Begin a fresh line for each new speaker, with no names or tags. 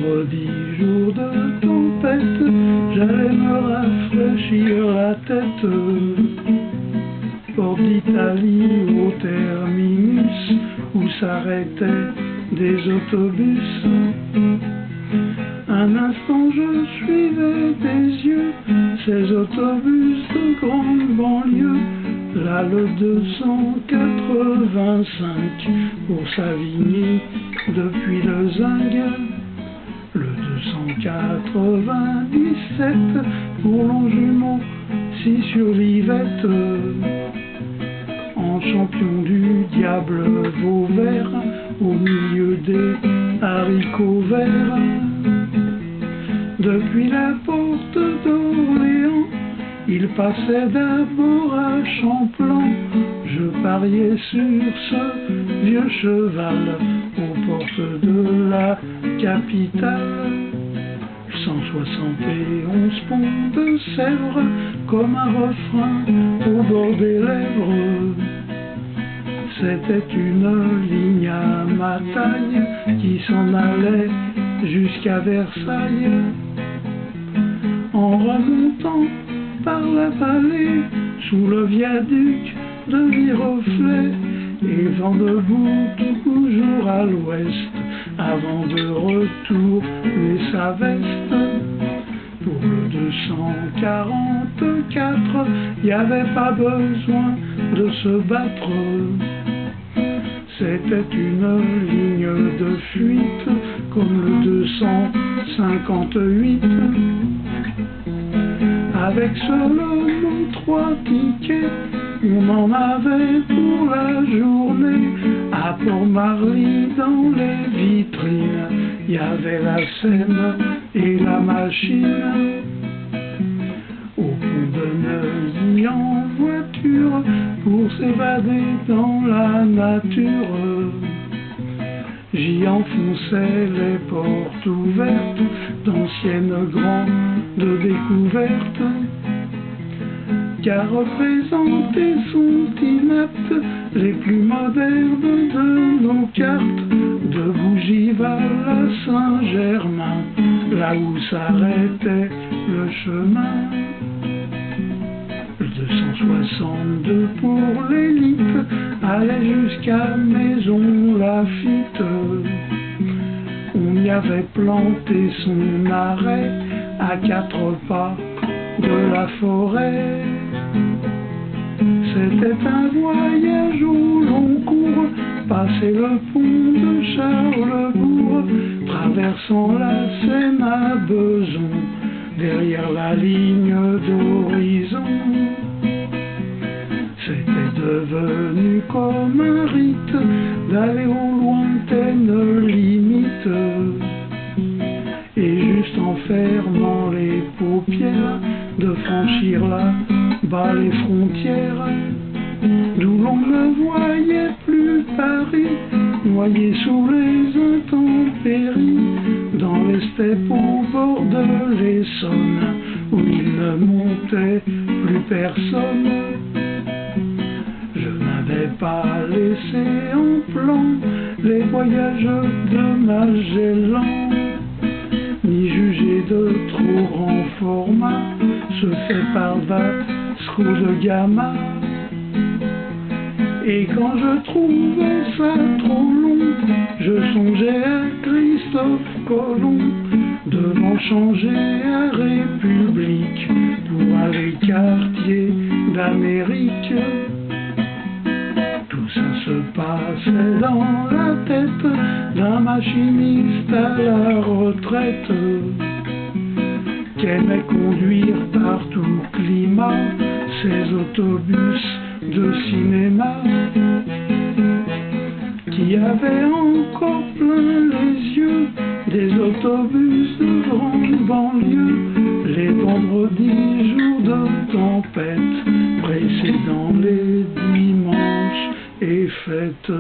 vendredi, jour de tempête, j'allais me rafraîchir la tête. Porte d'Italie au terminus, où s'arrêtaient des autobus. Un instant je suivais des yeux ces autobus de grande banlieue. Là le 285 pour Savigny depuis le Zinc. Le 297 pour Longjumeau, si sur l'Yvette. En champion du diable Vauvert, au milieu des haricots verts. Depuis la porte d'Orléans, il passait d'abord à Champlan. Je pariais sur ce vieux cheval aux portes de la capitale. 171 ponts de Sèvres, comme un refrain au bord des lèvres. C'était une ligne à ma taille qui s'en allait jusqu'à Versailles. En remontant par la vallée, sous le viaduc de Viroflay, et vent debout toujours à l'ouest, avant de retourner sa veste. Pour le 244, y avait pas besoin de se battre. C'était une ligne de fuite, comme le 258. Avec seulement 3 tickets, on en avait pour la journée. À Port-Marly, dans les vitrines, y avait la Seine et la machine. Au pont de Neuilly en voiture, pour s'évader dans la nature. J'y enfonçais les portes ouvertes d'anciennes grandes découvertes. Car représenter sont inaptes les plus modernes de nos cartes. De Bougival à Saint-Germain, là où s'arrêtait le chemin. Le 262 pour l'élite allait jusqu'à Maison Lafitte. On y avait planté son arrêt à 4 pas de la forêt. C'était un voyage au long cours, passer le pont de Charlesbourg, traversant la Seine à Beson, derrière la ligne d'horizon. C'était devenu comme un rite d'aller aux lointaines limites. Et juste en fermant les paupières, de franchir là-bas les frontières, d'où l'on ne voyait plus Paris, noyé sous les intempéries, dans les steppes au bord de l'Essonne, où il ne montait plus personne. Je n'avais pas laissé en plan les voyages de Magellan, ni jugé de trop grand format, ce fait par Vasco de Gama. Et quand je trouvais ça trop long, je songeais à Christophe Colomb, devant changer à République pour aller quartier d'Amérique. Tout ça se passait dans la tête d'un machiniste à la retraite, qu'aimait conduire par tout climat ces autobus de cinéma, qui avaient encore plein les yeux des autobus de grande banlieue, les vendredis jours de tempête précédant les dimanches et fêtes.